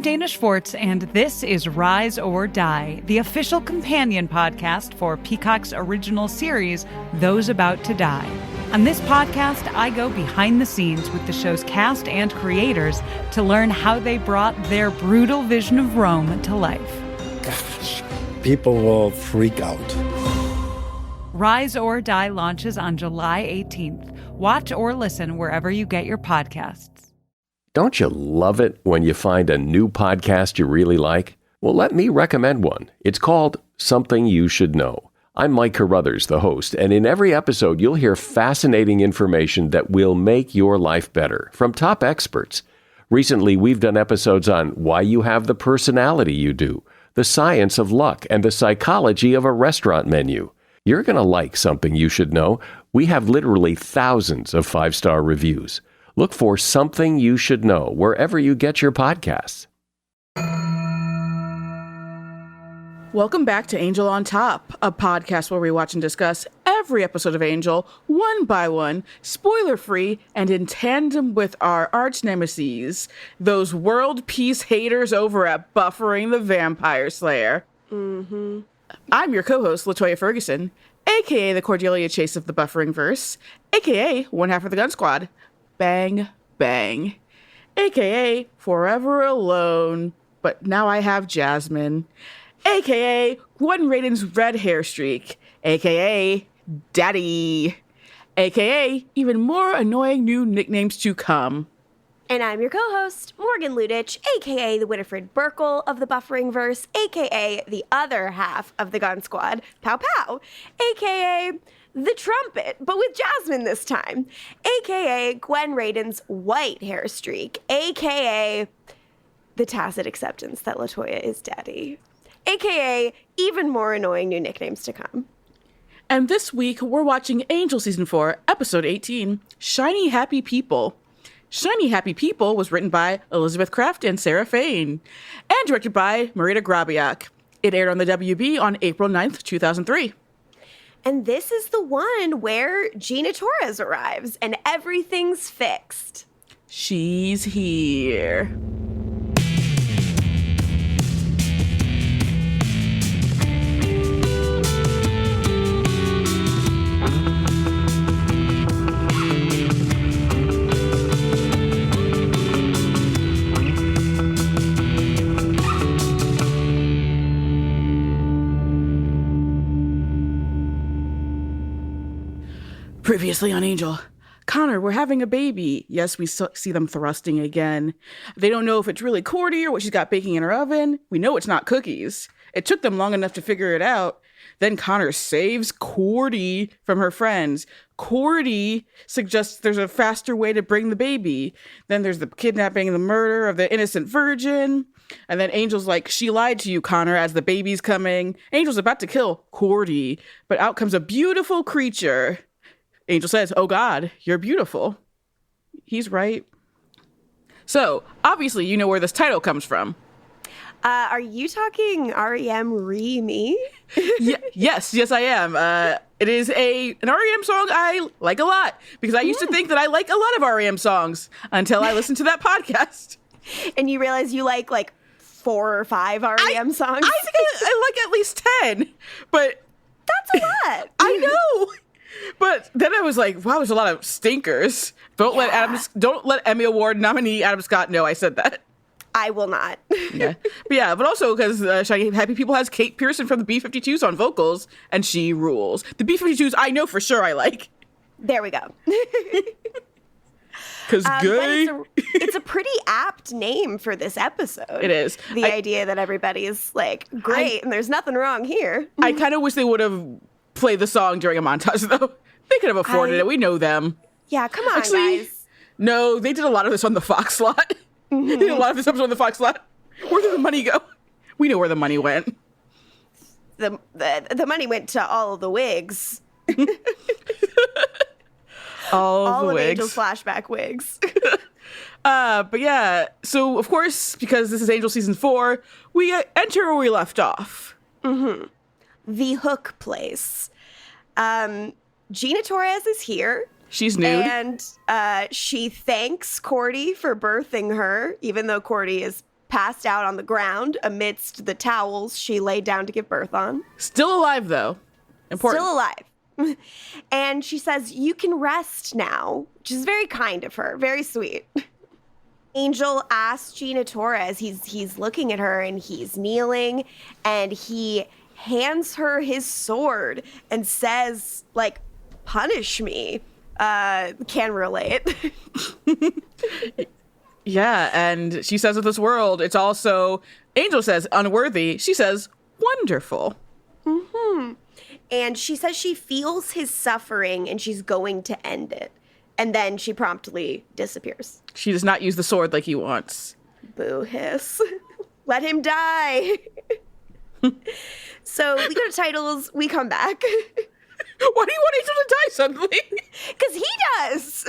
Dana Schwartz, and this is Rise or Die, the official companion podcast for Peacock's original series, Those About to Die. On this podcast, I go behind the scenes with the show's cast and creators to learn how they brought their brutal vision of Rome to life. Gosh, people will freak out. Rise or Die launches on July 18th. Watch or listen wherever you get your podcasts. Don't you love it when you find a new podcast you really like? Well, let me recommend one. It's called Something You Should Know. I'm Mike Carruthers, the host, and in every episode, you'll hear fascinating information that will make your life better from top experts. Recently, we've done episodes on why you have the personality you do, the science of luck, and the psychology of a restaurant menu. You're going to like Something You Should Know. We have literally thousands of 5-star reviews. Look for Something You Should Know wherever you get your podcasts. Welcome back to Angel on Top, a podcast where we watch and discuss every episode of Angel, one by one, spoiler-free, and in tandem with our arch nemesis, those world peace haters over at Buffering the Vampire Slayer. I'm your co-host, LaToya Ferguson, a.k.a. the Cordelia Chase of the Bufferingverse, a.k.a. one half of the Gunn Squad. Bang, bang, a.k.a. Forever Alone, but now I have Jasmine, a.k.a. Gwen Raiden's red hair streak, a.k.a. Daddy, a.k.a. even more annoying new nicknames to come. And I'm your co-host, Morgan Lutich, a.k.a. the Winifred Burkle of the Bufferingverse, a.k.a. the other half of the Gunn Squad, Pow Pow, a.k.a. the trumpet, but with Jasmine this time, a.k.a. Gwen Raiden's white hair streak, a.k.a. the tacit acceptance that LaToya is daddy, a.k.a. even more annoying new nicknames to come. And this week, we're watching Angel Season 4, Episode 18, Shiny Happy People. Shiny Happy People was written by Elizabeth Kraft and Sarah Fain, and directed by Marita Grabiak. It aired on the WB on April 9th, 2003. And this is the one where Gina Torres arrives and everything's fixed. She's here. Previously on Angel. Connor, we're having a baby. Yes, we see them thrusting again. They don't know if it's really Cordy or what she's got baking in her oven. We know it's not cookies. It took them long enough to figure it out. Then Connor saves Cordy from her friends. Cordy suggests there's a faster way to bring the baby. Then there's the kidnapping and the murder of the innocent virgin. And then Angel's like, she lied to you, Connor, as the baby's coming. Angel's about to kill Cordy, but out comes a beautiful creature. Angel says, "Oh God, you're beautiful." He's right. So, obviously, you know where this title comes from. Are you talking R.E.M. Re-Me? Yes, I am. It is an R.E.M. song I like a lot, because I used to think that I like a lot of R.E.M. songs until I listened to that podcast. And you realize you like 4 or 5 R.E.M. songs? I think I like at least 10, but... That's a lot. I know! But then I was like, wow, there's a lot of stinkers. Don't let Emmy Award nominee Adam Scott know I said that. I will not. But also because Shiny Happy People has Kate Pearson from the B-52s on vocals, and she rules. The B-52s I know for sure I like. There we go. Because gay. It's a pretty apt name for this episode. It is. The idea that everybody is like, great, and there's nothing wrong here. I kind of wish they would have played the song during a montage, though. They could have afforded it. We know them. Yeah, come on, guys. No, they did a lot of this on the Fox lot. They did a lot of this episode on the Fox lot. Where did the money go? We know where the money went. The money went to all of the wigs. all of wigs. Angel's flashback wigs. But yeah, so of course, because this is Angel Season 4, we enter where we left off. Mm-hmm. The Hook place. Gina Torres is here. She's nude. And she thanks Cordy for birthing her, even though Cordy is passed out on the ground amidst the towels she laid down to give birth on. Still alive, though. Important. Still alive. And she says, you can rest now, which is very kind of her, very sweet. Angel asks Gina Torres, he's looking at her and he's kneeling, and he hands her his sword and says, like, punish me. Can relate. Yeah, and she says of this world, it's also, Angel says unworthy. She says wonderful. Mm-hmm. And she says she feels his suffering and she's going to end it. And then she promptly disappears. She does not use the sword like he wants. Boo hiss. Let him die. So we go to titles, we come back. Why do you want Angel to die suddenly? Because he does.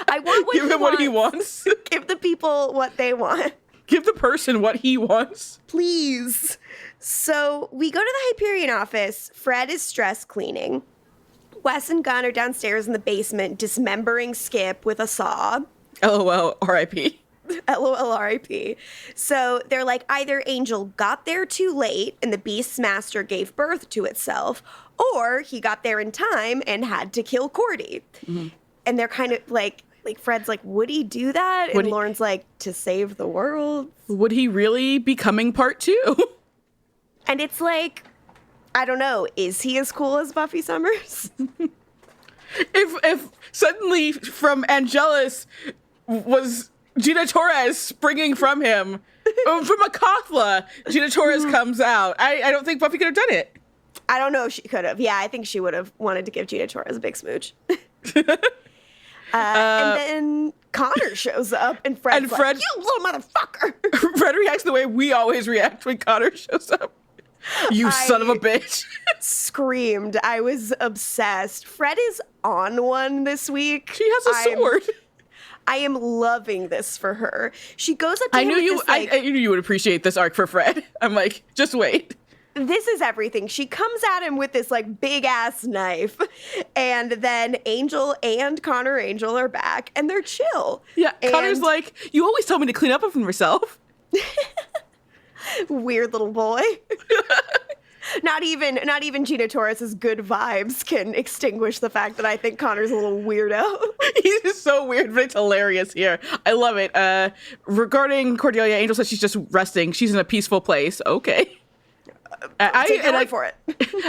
I want what Give him what he wants. Give the people what they want. Give the person what he wants. Please. So we go to the Hyperion office. Fred is stress cleaning. Wes and Gunn are downstairs in the basement dismembering Skip with a saw. LOL, R.I.P. LOL, R.I.P. So they're like, either Angel got there too late and the Beast's master gave birth to itself, or he got there in time and had to kill Cordy. Mm-hmm. And they're kind of like Fred's like, would he do that? And Lauren's like, to save the world. Would he really be coming part 2? And it's like, I don't know, is he as cool as Buffy Summers? If suddenly from Angelus was Gina Torres springing from him, from a Kathla, Gina Torres comes out. I don't think Buffy could have done it. I don't know if she could have. Yeah, I think she would have wanted to give Gina Torres a big smooch. And then Connor shows up, and Fred, like, you little motherfucker. Fred reacts the way we always react when Connor shows up. You son of a bitch. Screamed. I was obsessed. Fred is on one this week. She has a sword. I am loving this for her. She goes up to him I knew you would appreciate this arc for Fred. I'm like, just wait. This is everything. She comes at him with this like big ass knife, and then Angel and Connor Angel are back, and they're chill. Yeah, Connor's like, you always tell me to clean up after myself. Weird little boy. Not even Gina Torres' good vibes can extinguish the fact that I think Connor's a little weirdo. He's just so weird, but it's hilarious here. I love it. Regarding Cordelia, Angel says she's just resting. She's in a peaceful place. Okay. I for it.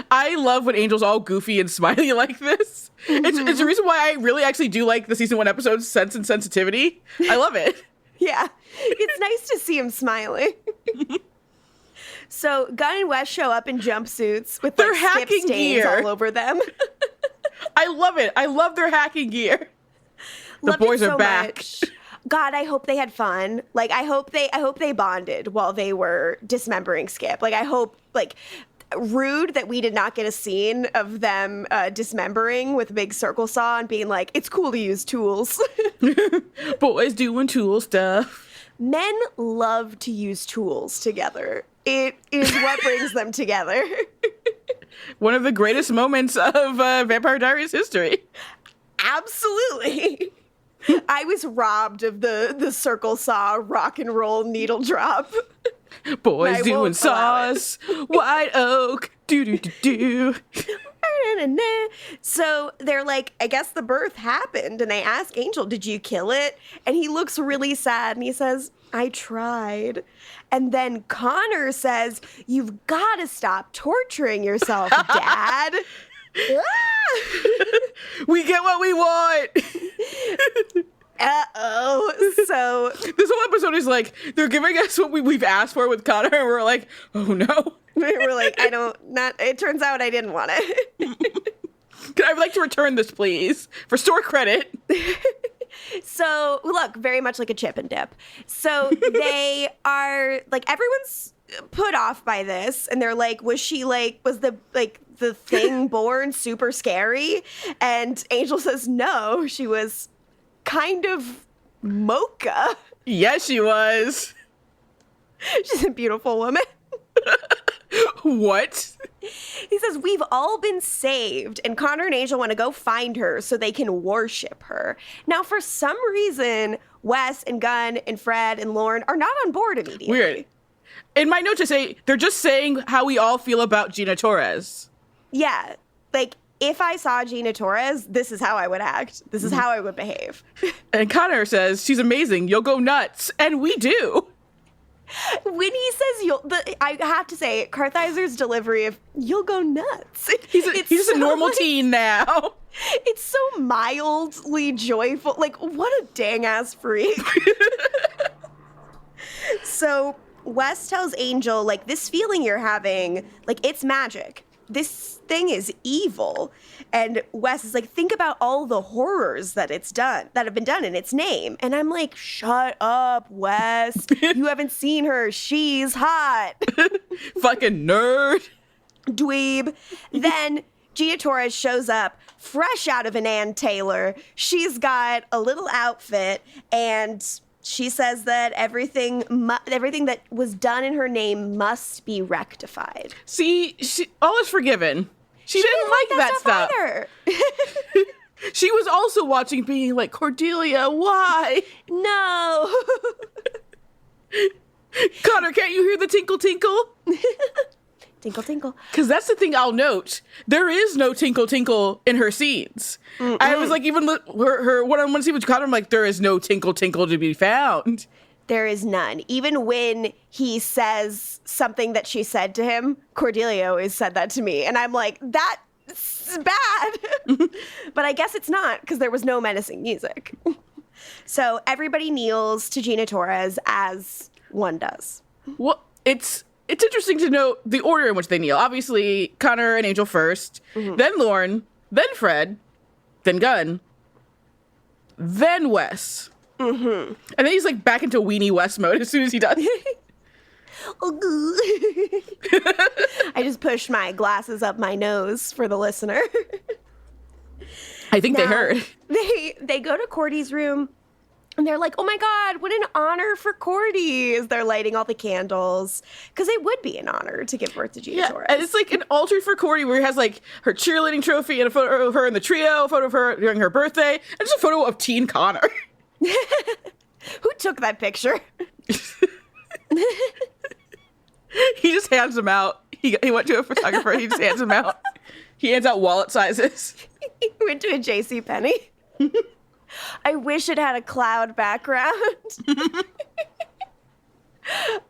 I love when Angel's all goofy and smiley like this. It's the reason why I really actually do like the season 1 episode Sense and Sensitivity. I love it. Yeah. It's nice to see him smiling. So Gunn and Wes show up in jumpsuits with their like, hacking skip stains gear all over them. I love it. I love their hacking gear. The boys are back. Much. God, I hope they had fun. Like, I hope they bonded while they were dismembering Skip. Like, I hope, like, rude that we did not get a scene of them dismembering with a big circle saw and being like, it's cool to use tools. Boys doing tool stuff. Men love to use tools together. It is what brings them together. One of the greatest moments of Vampire Diaries history. Absolutely. I was robbed of the circle saw rock and roll needle drop. Boys doing saws, white oak, do. So they're like, I guess the birth happened, and they ask Angel, did you kill it? And he looks really sad, and he says, I tried. And then Connor says, you've got to stop torturing yourself, Dad. We get what we want. Uh-oh. So this whole episode is like, they're giving us what we've asked for with Connor, and we're like, oh no. We're like, it turns out I didn't want it. I'd like to return this, please, for store credit. So, look, very much like a chip and dip. So they are, like, everyone's put off by this, and they're like, was the thing born super scary? And Angel says, no, she was kind of mocha. Yes, she was. She's a beautiful woman. What? He says, we've all been saved, and Connor and Angel want to go find her so they can worship her. Now, for some reason, Wes and Gunn and Fred and Lauren are not on board immediately. Weird. In my notes, I say they're just saying how we all feel about Gina Torres. Yeah. Like, if I saw Gina Torres, this is how I would act. This is how I would behave. And Connor says, she's amazing. You'll go nuts. And we do. When he says I have to say, Kartheiser's delivery of "you'll go nuts." He's just a normal teen now. It's so mildly joyful. Like, what a dang ass freak. So Wes tells Angel, like, this feeling you're having, like, it's magic. This thing is evil. And Wes is like, think about all the horrors that have been done in its name. And I'm like, shut up, Wes. You haven't seen her. She's hot. Fucking nerd. Dweeb. Then Gina Torres shows up fresh out of an Ann Taylor. She's got a little outfit, and she says that everything that was done in her name must be rectified. See, all is forgiven. She didn't like that stuff. Either. She was also watching being like, Cordelia, why? No. Connor, can't you hear the tinkle tinkle? Tinkle tinkle. Because that's the thing I'll note. There is no tinkle tinkle in her scenes. I was like, even her one-on-one scene with Connor, I'm like, there is no tinkle tinkle to be found. There is none. Even when he says something that she said to him, Cordelia always said that to me. And I'm like, that's bad. But I guess it's not, because there was no menacing music. So everybody kneels to Gina Torres as one does. Well, it's interesting to note the order in which they kneel. Obviously, Connor and Angel first, then Lauren, then Fred, then Gunn, then Wes. And then he's like back into Weenie West mode as soon as he does. I just pushed my glasses up my nose for the listener. I think they heard. They go to Cordy's room, and they're like, oh my God, what an honor for Cordy, as they're lighting all the candles. Because it would be an honor to give birth to Gina Torres. And it's like an altar for Cordy where he has like her cheerleading trophy and a photo of her in the trio, a photo of her during her birthday, and just a photo of teen Connor. Who took that picture? He just hands them out. He went to a photographer. He just hands them out. He hands out wallet sizes. He went to a JCPenney. I wish it had a cloud background.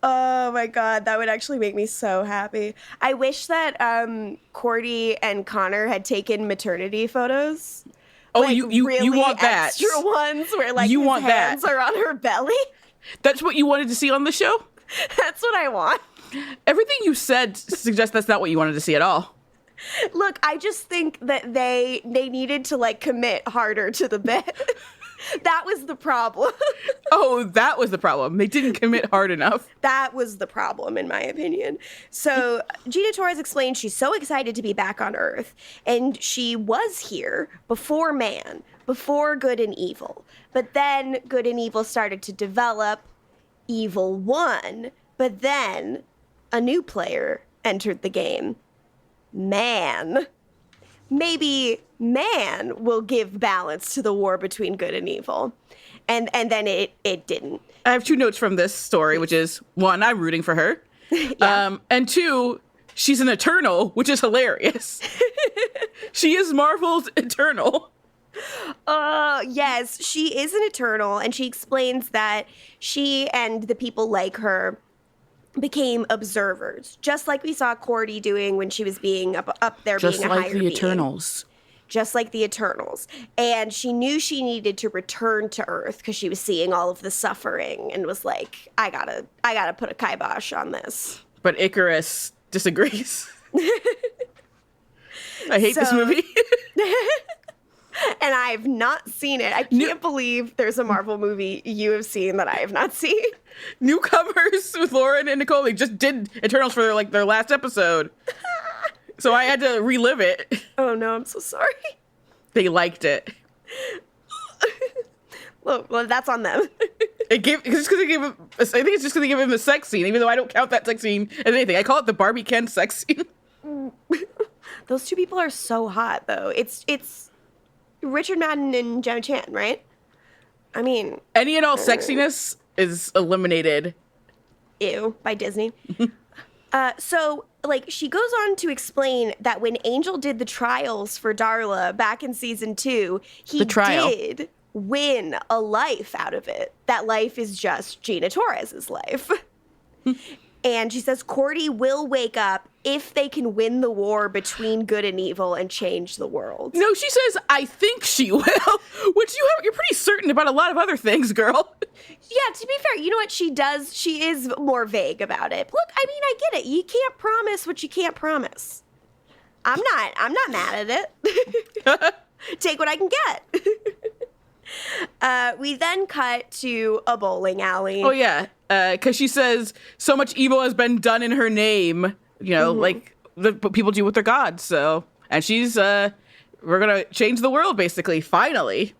Oh my God, that would actually make me so happy. I wish that Cordy and Connor had taken maternity photos. Oh, like, you really want that? Extra ones where like you his want hands that. are on her belly. That's what you wanted to see on the show? That's what I want. Everything you said suggests that's not what you wanted to see at all. Look, I just think that they needed to like commit harder to the bit. That was the problem. Oh, that was the problem. They didn't commit hard enough. That was the problem, in my opinion. So Gina Torres explained she's so excited to be back on Earth, and she was here before man, before good and evil. But then good and evil started to develop. Evil won, but then a new player entered the game. Man. Maybe man will give balance to the war between good and evil. And then it didn't. I have two notes from this story, which is, one, I'm rooting for her. Yeah. And two, she's an Eternal, which is hilarious. She is Marvel's Eternal. Yes, she is an Eternal, and she explains that she and the people like her became observers, just like we saw Cordy doing when she was being up there Just being a like higher the being. Eternals. Just like the Eternals. And she knew she needed to return to Earth because she was seeing all of the suffering and was like, I gotta put a kibosh on this. But Icarus disagrees. I hate this movie. And I've not seen it. I can't believe there's a Marvel movie you have seen that I have not seen. Newcomers with Lauren and Nicole, they just did Eternals for their last episode. So I had to relive it. Oh no, I'm so sorry. They liked it. Well, that's on them. I think it's just because they gave him the sex scene, even though I don't count that sex scene as anything. I call it the Barbie Ken sex scene. Those two people are so hot, though. It's Richard Madden and Gemma Chan, right? I mean, any and all sexiness is eliminated. Ew, by Disney. So, like, she goes on to explain that when Angel did the trials for Darla back in season 2, he did win a life out of it. That life is just Gina Torres' life. And she says Cordy will wake up if they can win the war between good and evil and change the world. No, she says, I think she will, which you're pretty certain about a lot of other things, girl. Yeah, to be fair, you know what she does? She is more vague about it. Look, I mean, I get it. You can't promise what you can't promise. I'm not mad at it. Take what I can get. We then cut to a bowling alley. Oh, yeah. Because she says so much evil has been done in her name, you know, like what people do with their gods. So, and she's, we're going to change the world, basically, finally.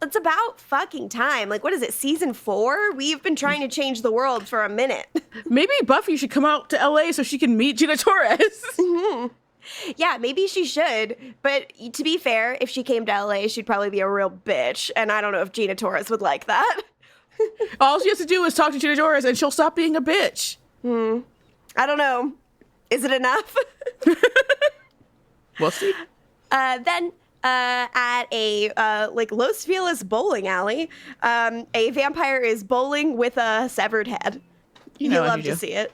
It's about fucking time. Like, what is it, season 4? We've been trying to change the world for a minute. Maybe Buffy should come out to LA so she can meet Gina Torres. Yeah, maybe she should. But to be fair, if she came to LA, she'd probably be a real bitch. And I don't know if Gina Torres would like that. All she has to do is talk to Gina Torres and she'll stop being a bitch. I don't know. Is it enough? We'll see. Then at a like Los Feliz bowling alley, a vampire is bowling with a severed head. You know, You'd love to see it.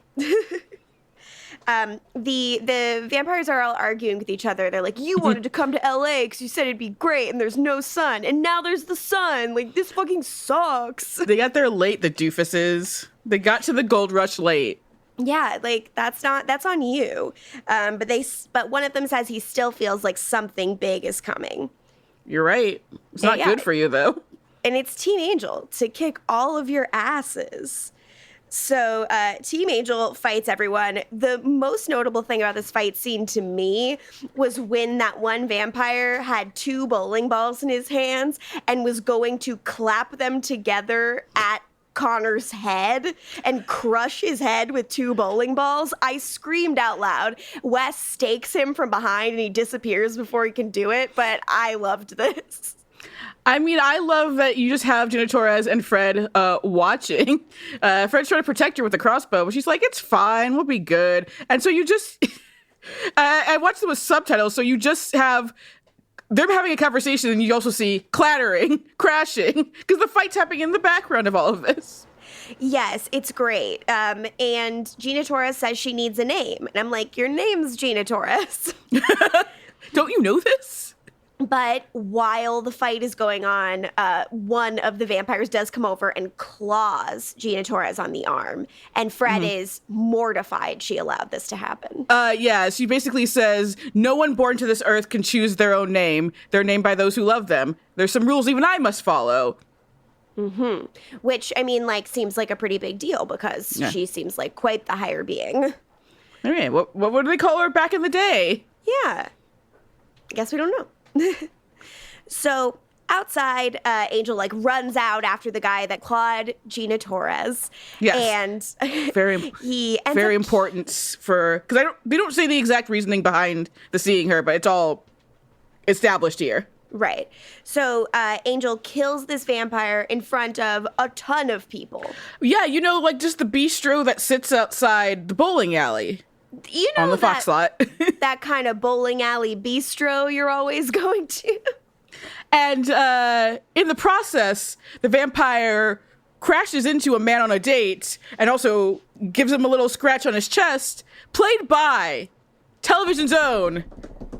The vampires are all arguing with each other. They're like, you wanted to come to LA because you said it'd be great and there's no sun. And now there's the sun. Like, this fucking sucks. They got there late, the doofuses. They got to the gold rush late. Yeah, like, that's on you. But one of them says he still feels like something big is coming. You're right. It's not good for you, though. And it's Team Angel to kick all of your asses. So Team Angel fights everyone. The most notable thing about this fight scene to me was when that one vampire had 2 bowling balls in his hands and was going to clap them together at Connor's head and crush his head with 2 bowling balls. I screamed out loud. Wes stakes him from behind and he disappears before he can do it, but I loved this. I mean, I love that you just have Gina Torres and Fred watching. Fred's trying to protect her with the crossbow, but she's like, it's fine, we'll be good. And so you just... I watched them with subtitles, so you just have them having a conversation and you also see clattering, crashing, because the fight's happening in the background of all of this. Yes, it's great. And Gina Torres says she needs a name. And I'm like, your name's Gina Torres. Don't you know this? But while the fight is going on, one of the vampires does come over and claws Gina Torres on the arm. And Fred is mortified she allowed this to happen. Yeah, she basically says, no one born to this earth can choose their own name. They're named by those who love them. There's some rules even I must follow. Which, I mean, like, seems like a pretty big deal because she seems like quite the higher being. I mean, what would they call her back in the day? Yeah. I guess we don't know. So outside, Angel like runs out after the guy that clawed Gina Torres. Yes. And very important for, because they don't say the exact reasoning behind the seeing her, but it's all established here. Right. So Angel kills this vampire in front of a ton of people. Yeah, you know, like just the bistro that sits outside the bowling alley. You know, on the Fox lot. That kind of bowling alley bistro you're always going to. And in the process, the vampire crashes into a man on a date and also gives him a little scratch on his chest, played by television's own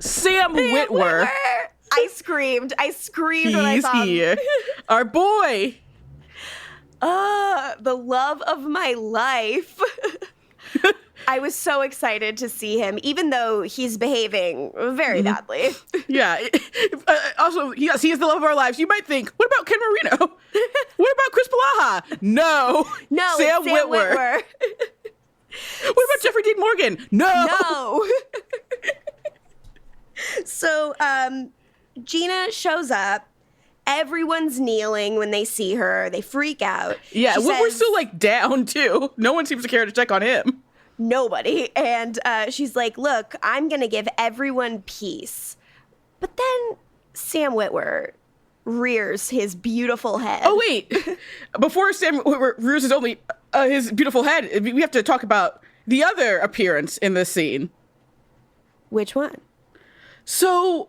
Sam Witwer. I screamed when I saw him. He's here. Our boy. The love of my life. I was so excited to see him, even though he's behaving very badly. Yeah. Also, yes, he is the love of our lives. You might think, what about Ken Marino? What about Chris Palaha? No, Sam Witwer. What about Jeffrey Dean Morgan? No. So, Gina shows up. Everyone's kneeling when they see her. They freak out. Yeah, we're still like down too. No one seems to care to check on him. Nobody. And she's like, look, I'm going to give everyone peace. But then Sam Witwer rears his beautiful head. Oh, wait. Before Sam rears his beautiful head, we have to talk about the other appearance in this scene. Which one? So,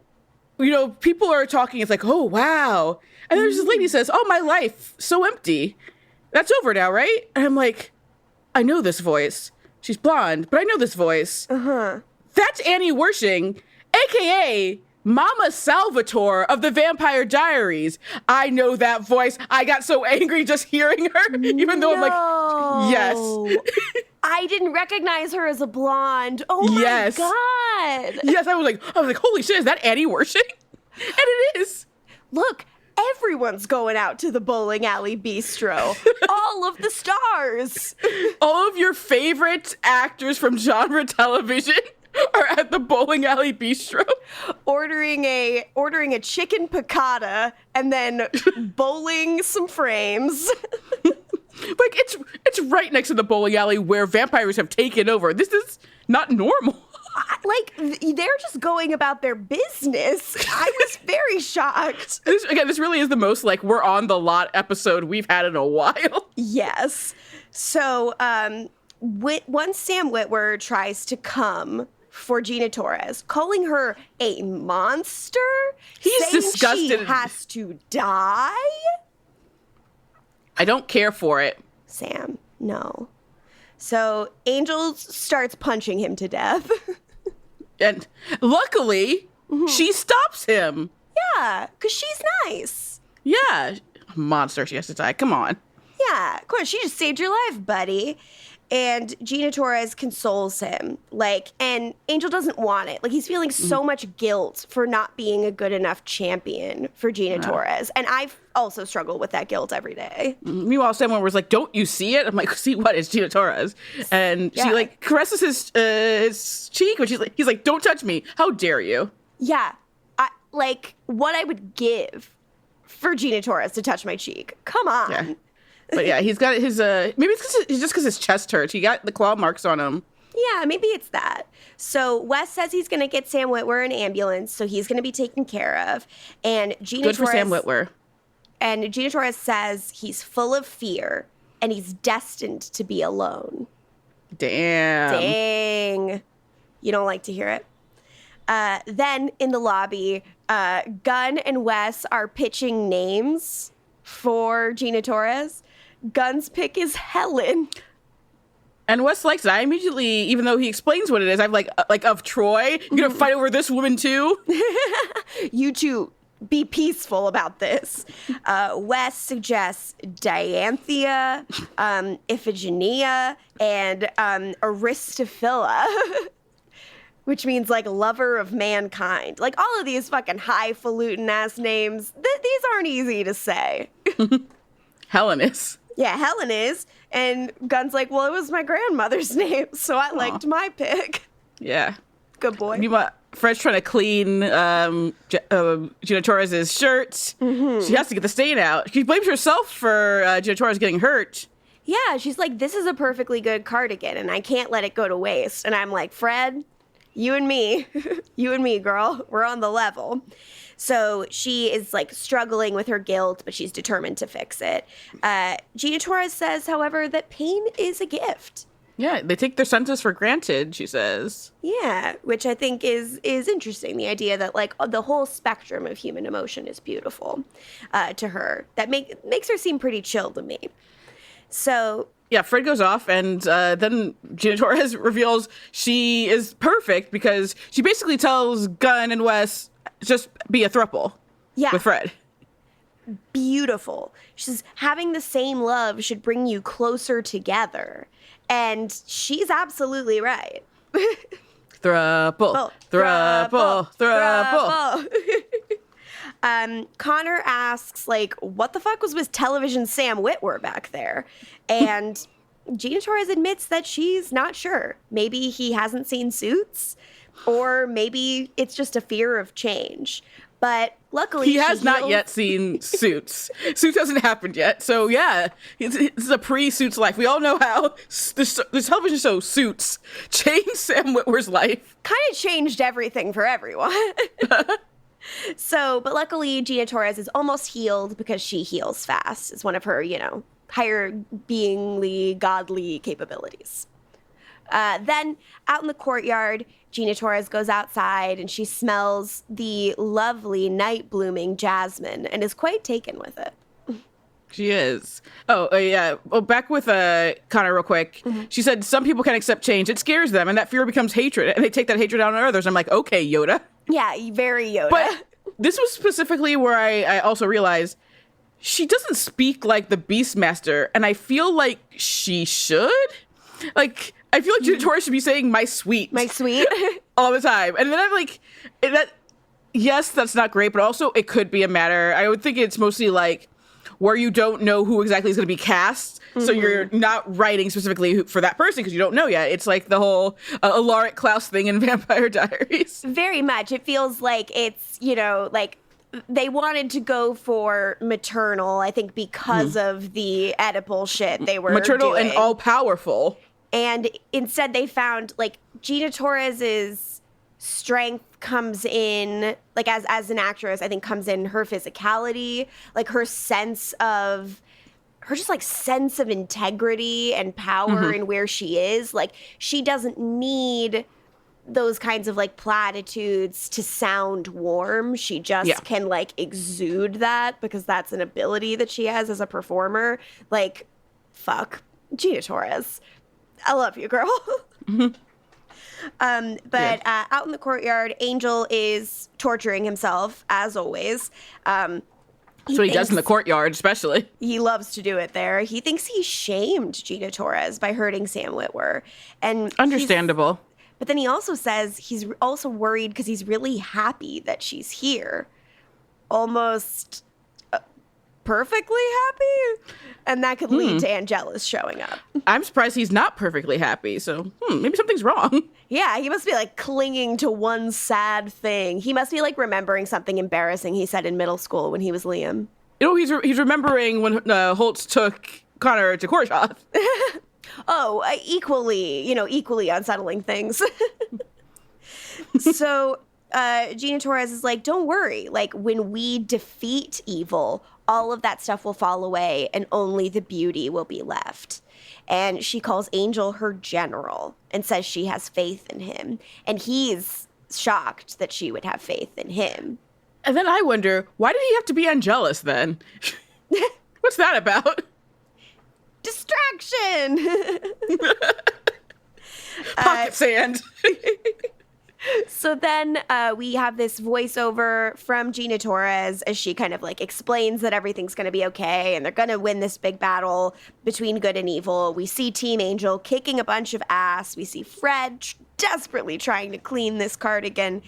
people are talking. It's like, oh, wow. And there's this lady says, oh, my life, so empty. That's over now, right? And I'm like, I know this voice. She's blonde, but I know this voice. Uh-huh. That's Annie Wershing, a.k.a. Mama Salvatore of the Vampire Diaries. I know that voice. I got so angry just hearing her, even though I'm like, yes. I didn't recognize her as a blonde. Oh my God. Yes, I was like, holy shit, is that Annie Wershing? And it is. Look, everyone's going out to the bowling alley bistro. All of the stars. All of your favorite actors from genre television are at the bowling alley bistro ordering a chicken piccata and then bowling some frames. Like it's right next to the bowling alley where vampires have taken over. This is not normal. Like, they're just going about their business. I was very shocked. This really is the most, like, we're on the lot episode we've had in a while. Yes. So, once Sam Witwer tries to come for Gina Torres, calling her a monster, he's saying disgusted. She has to die. I don't care for it. Sam, no. So Angel starts punching him to death. And luckily, she stops him. Yeah, because she's nice. Yeah. Monster, she has to die. Come on. Yeah, of course, she just saved your life, buddy. And Gina Torres consoles him. And Angel doesn't want it. He's feeling so much guilt for not being a good enough champion for Gina Torres. And I also struggle with that guilt every day. Meanwhile, someone was like, don't you see it? I'm like, see what? It's Gina Torres. And she, caresses his cheek, but he's like, don't touch me. How dare you? Yeah. What I would give for Gina Torres to touch my cheek. Come on. Yeah. But yeah, he's got his, maybe it's just because his chest hurts. He got the claw marks on him. Yeah, maybe it's that. So Wes says he's going to get Sam Witwer an ambulance, so he's going to be taken care of. And Gina Torres... Good for Sam Witwer. And Gina Torres says he's full of fear, and he's destined to be alone. Dang. You don't like to hear it. Then, in the lobby, Gunn and Wes are pitching names for Gina Torres. Gunn's pick is Helen. And Wes likes it. I immediately, even though he explains what it is, I'm like of Troy, you're going to fight over this woman too? You two, be peaceful about this. Wes suggests Dianthea, Iphigenia, and Aristophila, which means lover of mankind. All of these fucking highfalutin ass names, these aren't easy to say. Helen is. Yeah, Helen is. And Gunn's like, well, it was my grandmother's name, so I liked my pick. Yeah. Good boy. Fred's trying to clean Gina Torres' shirt. Mm-hmm. She has to get the stain out. She blames herself for Gina Torres getting hurt. Yeah, she's like, this is a perfectly good cardigan, and I can't let it go to waste. And I'm like, Fred, you and me, girl, we're on the level. So she is struggling with her guilt, but she's determined to fix it. Gina Torres says, however, that pain is a gift. Yeah, they take their senses for granted, she says. Yeah, which I think is interesting. The idea that the whole spectrum of human emotion is beautiful to her. That makes her seem pretty chill to me. So yeah, Fred goes off, and then Gina Torres reveals she is perfect because she basically tells Gunn and Wes, just be a throuple with Fred. Beautiful. She says, having the same love should bring you closer together. And she's absolutely right. Throuple. Connor asks, what the fuck was with television Sam Witwer back there? And Gina Torres admits that she's not sure. Maybe he hasn't seen Suits, or maybe it's just a fear of change. But luckily, he has not yet seen Suits. Suits hasn't happened yet. So yeah, this is a pre-Suits life. We all know how the television show Suits changed Sam Witwer's life. Kind of changed everything for everyone. But luckily, Gina Torres is almost healed because she heals fast. It's one of her, higher beingly, godly capabilities. Then, out in the courtyard, Gina Torres goes outside and she smells the lovely night-blooming Jasmine and is quite taken with it. She is. Oh, yeah. Well, back with Connor real quick. Mm-hmm. She said some people can't accept change. It scares them, and that fear becomes hatred, and they take that hatred out on others. I'm like, okay, Yoda. Yeah, very Yoda. But this was specifically where I also realized she doesn't speak like the Beastmaster, and I feel like she should. Like, I feel like Gina Torres should be saying "my sweet," all the time, and then I'm like, yes, that's not great, but also it could be a matter. I would think it's mostly like where you don't know who exactly is going to be cast, so you're not writing specifically for that person because you don't know yet. It's like the whole Alaric Klaus thing in Vampire Diaries. Very much. It feels like it's, like they wanted to go for maternal, I think, because of the Oedipal shit they were maternal doing. And all-powerful. And instead they found, like, Gina Torres's strength comes in, like, as an actress, I think comes in her physicality, like her sense of integrity and power in where she is. Like, she doesn't need those kinds of, like, platitudes to sound warm. She just can, like, exude that because that's an ability that she has as a performer. Like, fuck, Gina Torres. I love you, girl. Out in the courtyard, Angel is torturing himself, as always. That's what he does in the courtyard, especially. He loves to do it there. He thinks he shamed Gina Torres by hurting Sam Witwer. And understandable. But then he also says he's also worried because he's really happy that she's here. Almost perfectly happy? And that could lead to Angelus showing up. I'm surprised he's not perfectly happy, so maybe something's wrong. Yeah, he must be, like, clinging to one sad thing. He must be, like, remembering something embarrassing he said in middle school when he was Liam. He's remembering when Holtz took Connor to Korshov. Equally unsettling things. So Gina Torres is like, don't worry. Like, when we defeat evil, all of that stuff will fall away and only the beauty will be left. And she calls Angel her general and says she has faith in him. And he's shocked that she would have faith in him. And then I wonder, why did he have to be Angelus then? What's that about? Distraction! Pocket sand. So then we have this voiceover from Gina Torres as she kind of, like, explains that everything's going to be okay and they're going to win this big battle between good and evil. We see Team Angel kicking a bunch of ass. We see Fred desperately trying to clean this cardigan.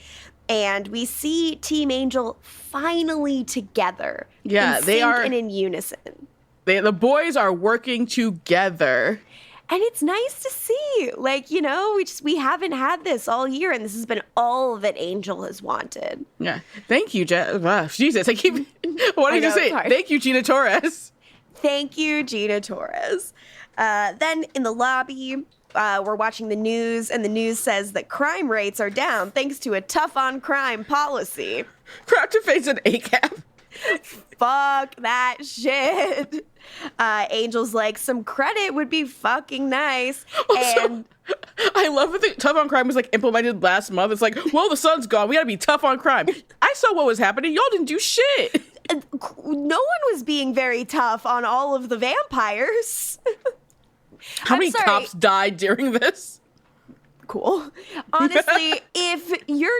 And we see Team Angel finally together. Yeah, they are in unison. The boys are working together. And it's nice to see, like, we haven't had this all year, and this has been all that Angel has wanted. Yeah. Thank you, Jesus, I keep wanting to say it. Thank you, Gina Torres. Thank you, Gina Torres. Then in the lobby, we're watching the news, and the news says that crime rates are down thanks to a tough-on-crime policy. Crap-to-face an ACAP. Fuck that shit. Angel's like, some credit would be fucking nice. Also, and I love that the tough on crime was, like, implemented last month. It's like, well, the sun's gone. We gotta be tough on crime. I saw what was happening. Y'all didn't do shit. No one was being very tough on all of the vampires. How many cops died during this? Cool. Honestly,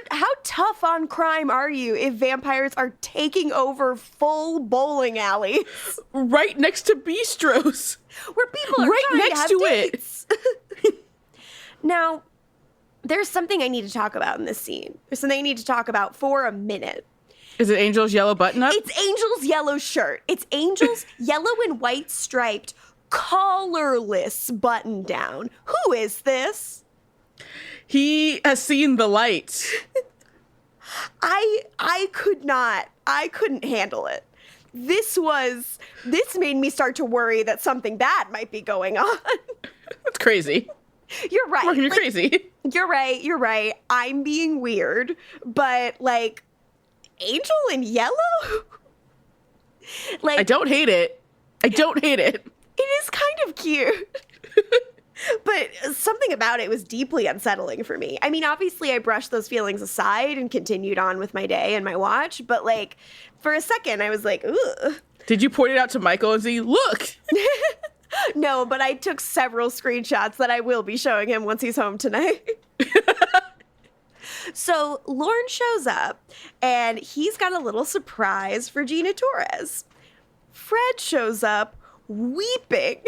how tough on crime are you if vampires are taking over full bowling alleys? Right next to bistros. Where people are right trying next to have to dates. Now, there's something I need to talk about in this scene. There's something I need to talk about for a minute. Is it Angel's yellow button-up? It's Angel's yellow shirt. It's Angel's yellow and white striped collarless button-down. Who is this? He has seen the light. I couldn't handle it. This made me start to worry that something bad might be going on. That's crazy. You're right. Morgan, you're crazy. You're right. I'm being weird, but, like, Angel in yellow? Like, I don't hate it. It is kind of cute. But something about it was deeply unsettling for me. I mean, obviously, I brushed those feelings aside and continued on with my day and my watch. But, like, for a second, I was like, ugh. Did you point it out to Michael and say, look? No, but I took several screenshots that I will be showing him once he's home tonight. So Lorne shows up, and he's got a little surprise for Gina Torres. Fred shows up weeping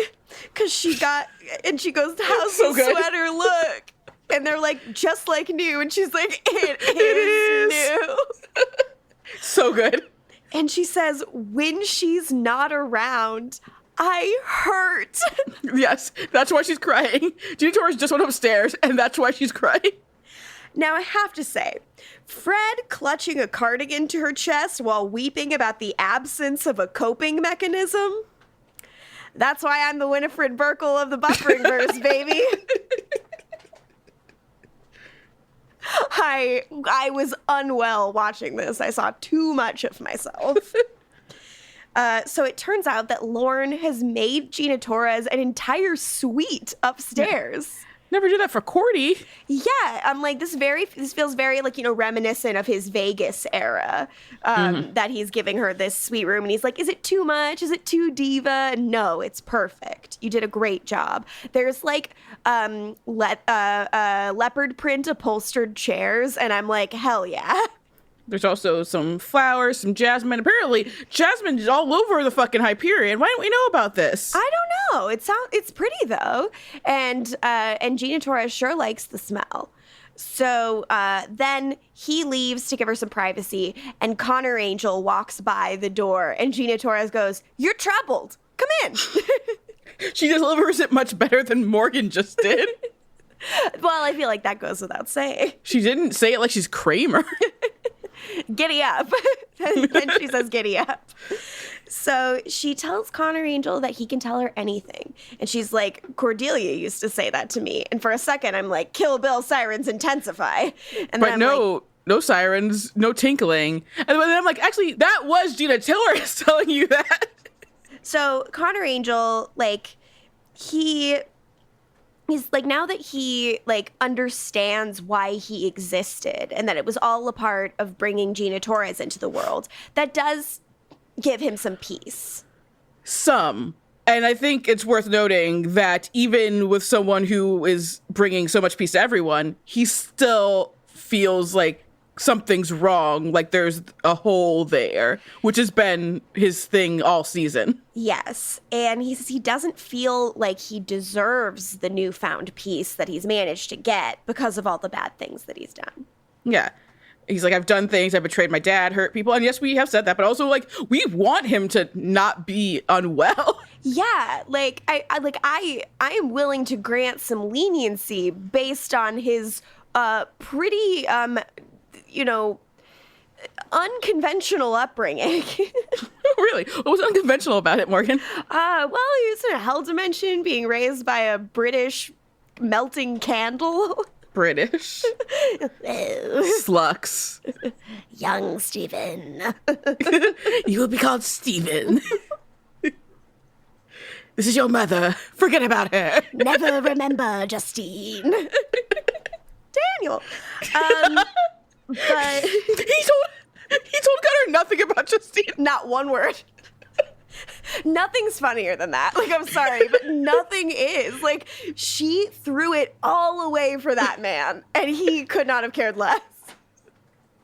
because she goes, how's So the good. sweater look? And they're like, just like new. And she's like, it is new. So good. And she says, when she's not around, I hurt. Yes, that's why she's crying. Gina Torres just went upstairs, and that's why she's crying. Now, I have to say, Fred clutching a cardigan to her chest while weeping about the absence of a coping mechanism. That's why I'm the Winifred Burkle of the Bufferingverse, baby. I was unwell watching this. I saw too much of myself. So it turns out that Lorne has made Gina Torres an entire suite upstairs. Never did that for Cordy. Yeah, I'm like, this feels very like, reminiscent of his Vegas era, that he's giving her this sweet room. And he's like, is it too much? Is it too diva? No, it's perfect. You did a great job. There's like leopard print upholstered chairs. And I'm like, hell yeah. There's also some flowers, some Jasmine. Apparently, Jasmine is all over the fucking Hyperion. Why don't we know about this? I don't know. It's pretty though, and Gina Torres sure likes the smell. So then he leaves to give her some privacy, and Connor Angel walks by the door, and Gina Torres goes, "You're troubled. Come in." She delivers it much better than Morgan just did. Well, I feel like that goes without saying. She didn't say it like she's Kramer. Giddy up. Then she says, giddy up. So she tells Connor Angel that he can tell her anything. And she's like, Cordelia used to say that to me. And for a second, I'm like, Kill Bill sirens intensify. And But no sirens, no tinkling. And then I'm like, actually, that was Gina Torres telling you that. So Connor Angel, like, he's like, now that he like understands why he existed and that it was all a part of bringing Gina Torres into the world, that does give him some peace. Some. And I think it's worth noting that even with someone who is bringing so much peace to everyone, he still feels like something's wrong, like there's a hole there, which has been his thing all season. Yes, and he says he doesn't feel like he deserves the newfound peace that he's managed to get because of all the bad things that he's done. Yeah. He's like, I've done things, I betrayed my dad, hurt people, and yes, we have said that, but also, like, we want him to not be unwell. Yeah, like, I am willing to grant some leniency based on his pretty unconventional upbringing. Really? What was unconventional about it, Morgan? Well, he was in a hell dimension, being raised by a British melting candle. British. Slux. Young Stephen. You will be called Stephen. This is your mother. Forget about her. Never remember Justine. Daniel. But he told Gunnar nothing about Justine. Not one word. Nothing's funnier than that. Like, I'm sorry, but nothing is. Like, she threw it all away for that man, and he could not have cared less.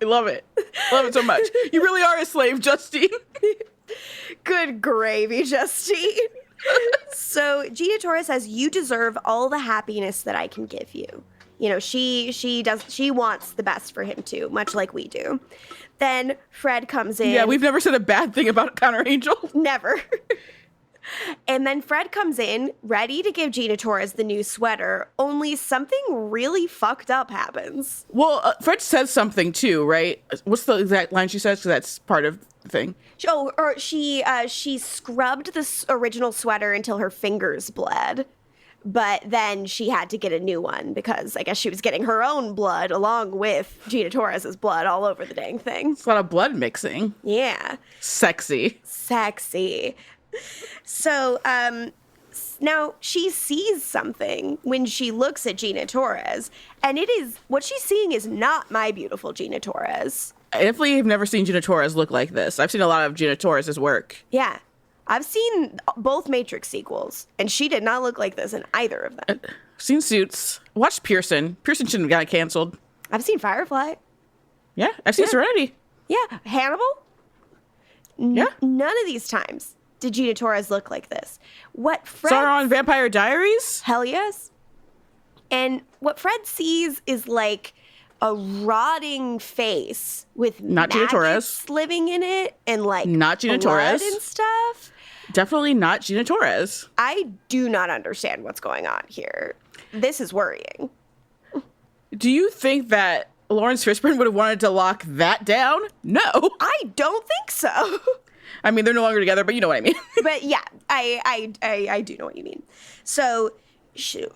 I love it. Love it so much. You really are a slave, Justine. Good gravy, Justine. So Gina Torres says, you deserve all the happiness that I can give you. You know, she wants the best for him too, much like we do. Then Fred comes in. Yeah, we've never said a bad thing about Connor Angel. Never. And then Fred comes in, ready to give Gina Torres the new sweater, only something really fucked up happens. Well, Fred says something too, right? What's the exact line she says? Because that's part of the thing. Oh, or she scrubbed the original sweater until her fingers bled. But then she had to get a new one because I guess she was getting her own blood along with Gina Torres's blood all over the dang thing. It's a lot of blood mixing. Yeah. Sexy. So, now she sees something when she looks at Gina Torres, and what she's seeing is not my beautiful Gina Torres. I definitely have never seen Gina Torres look like this. I've seen a lot of Gina Torres' work. Yeah. I've seen both Matrix sequels, and she did not look like this in either of them. I've seen Suits. Watched Pearson. Pearson shouldn't have got canceled. I've seen Firefly. Yeah, I've seen Serenity. Yeah. Hannibal? Yeah. None of these times did Gina Torres look like this. What Fred... Saw her on Vampire Diaries? Hell yes. And what Fred sees is like a rotting face with not Gina maggots Torres living in it and like not Gina blood Torres and stuff. Definitely not Gina Torres. I do not understand what's going on here. This is worrying. Do you think that Lawrence Fishburne would have wanted to lock that down? No. I don't think so. I mean, they're no longer together, but you know what I mean. But yeah, I do know what you mean. So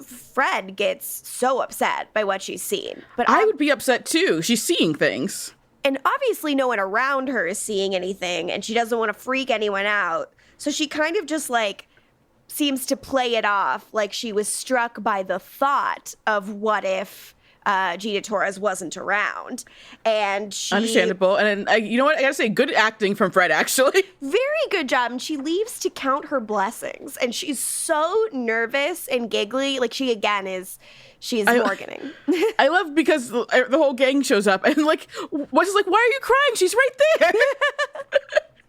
Fred gets so upset by what she's seen. But I would be upset too. She's seeing things. And obviously no one around her is seeing anything, and she doesn't want to freak anyone out. So she kind of just like seems to play it off like she was struck by the thought of what if Gina Torres wasn't around. And she... Understandable. And you know what? I gotta say, good acting from Fred, actually. Very good job. And she leaves to count her blessings. And she's so nervous and giggly. Like she's Morganing. I love because the whole gang shows up and like, Wes is like, why are you crying? She's right there.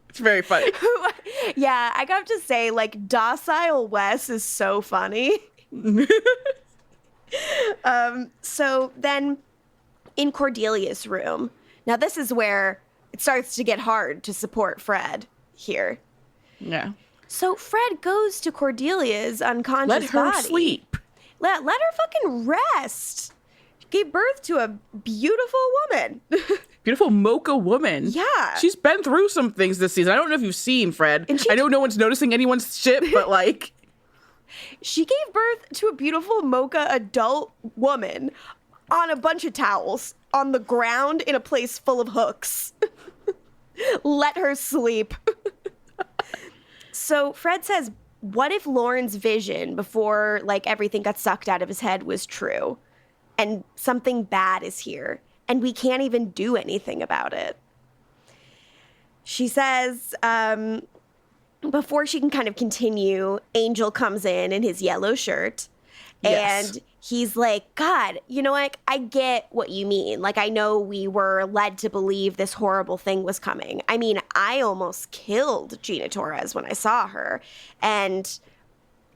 It's very funny. Yeah, I got to say, like, docile Wes is so funny. So then in Cordelia's room, now this is where it starts to get hard to support Fred here. Yeah. So Fred goes to Cordelia's unconscious body. Let her sleep. Let her fucking rest. She gave birth to a beautiful woman. Beautiful mocha woman. Yeah. She's been through some things this season. I don't know if you've seen, Fred. I know no one's noticing anyone's shit, but like... She gave birth to a beautiful mocha adult woman on a bunch of towels on the ground in a place full of hooks. Let her sleep. So Fred says, what if Lauren's vision before like everything got sucked out of his head was true and something bad is here and we can't even do anything about it? She says, before she can kind of continue, Angel comes in his yellow shirt. Yes. And he's like, God, you know, like, I get what you mean. Like, I know we were led to believe this horrible thing was coming. I mean, I almost killed Gina Torres when I saw her. And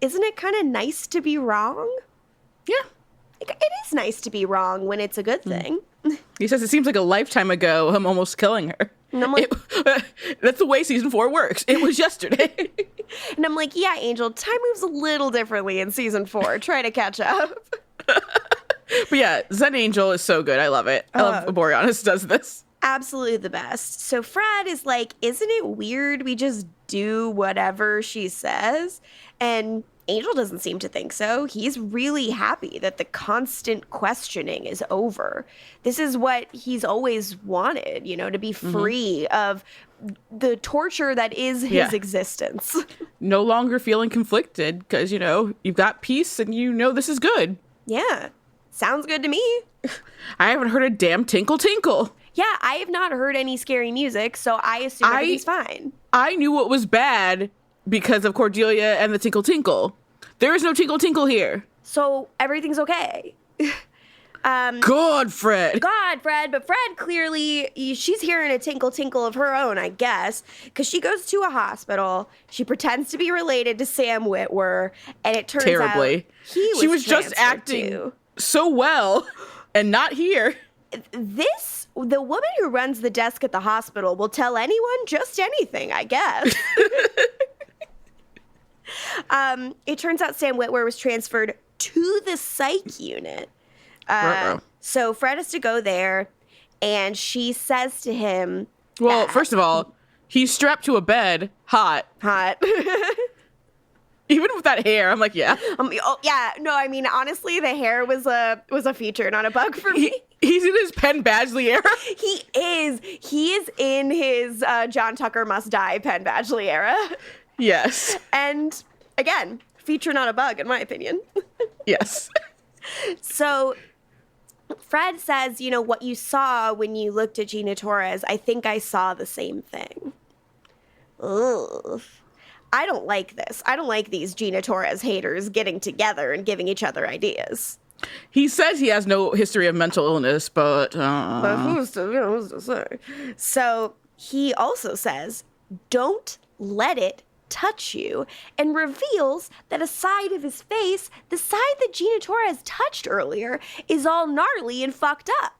isn't it kind of nice to be wrong? Yeah. Like, it is nice to be wrong when it's a good thing. He says, it seems like a lifetime ago I'm almost killing her. And I'm like, that's the way season 4 works. It was yesterday. And I'm like, yeah, Angel, time moves a little differently in season 4. Try to catch up. But yeah, Zen Angel is so good. I love it. I love when Boreanaz does this. Absolutely the best. So Fred is like, isn't it weird we just do whatever she says? And Angel doesn't seem to think so. He's really happy that the constant questioning is over. This is what he's always wanted, you know, to be free of the torture that is his existence. No longer feeling conflicted because, you know, you've got peace and you know this is good. Yeah. Sounds good to me. I haven't heard a damn tinkle tinkle. Yeah, I have not heard any scary music, so I assume everything's fine. I knew what was bad because of Cordelia and the tinkle tinkle. There is no tinkle tinkle here. So everything's okay. God, Fred. God, Fred. But Fred clearly, she's hearing a tinkle tinkle of her own, I guess, because she goes to a hospital. She pretends to be related to Sam Witwer, and it turns out she was just acting so well and not here. The woman who runs the desk at the hospital will tell anyone just anything, I guess. It turns out Sam Witwer was transferred to the psych unit. So Fred has to go there, and she says to him... Well, first of all, he's strapped to a bed, hot. Even with that hair, I'm like, yeah. Yeah, no, I mean, honestly, the hair was a feature, not a bug for me. He's in his Penn Badgley era. He is in his John Tucker Must Die Penn Badgley era. Yes. And again, feature, not a bug, in my opinion. Yes. So Fred says, what you saw when you looked at Gina Torres, I think I saw the same thing. Ugh. I don't like this. I don't like these Gina Torres haters getting together and giving each other ideas. He says he has no history of mental illness, but who's to say? So he also says, don't let it touch you, and reveals that a side of his face, the side that Gina Torres touched earlier, is all gnarly and fucked up.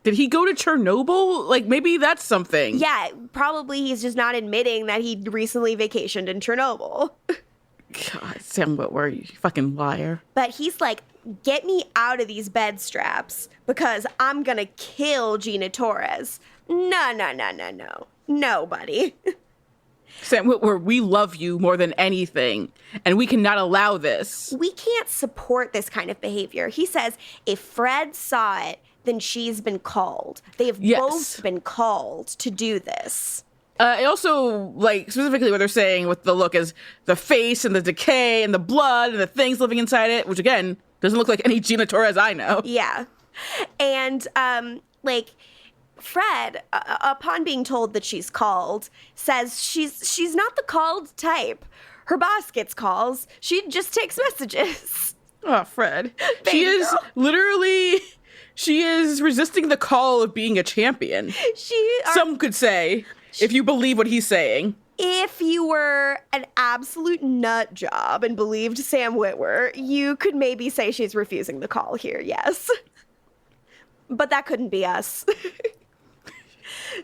Did he go to Chernobyl? Like, maybe that's something. Yeah, probably he's just not admitting that he recently vacationed in Chernobyl. God, Sam Witwer, you fucking liar. But he's like, get me out of these bed straps because I'm gonna kill Gina Torres. No. No, buddy. Sam Witwer, we love you more than anything, and we cannot allow this. We can't support this kind of behavior. He says, if Fred saw it, then she's been called. They have both been called to do this. I also, like, specifically what they're saying with the look is the face and the decay and the blood and the things living inside it, which, again, doesn't look like any Gina Torres I know. Yeah. And, Fred, upon being told that she's called, says she's not the called type. Her boss gets calls. She just takes messages. Oh, Fred. She is resisting the call of being a champion. Some could say, if you believe what he's saying. If you were an absolute nut job and believed Sam Witwer, you could maybe say she's refusing the call here, yes. But that couldn't be us.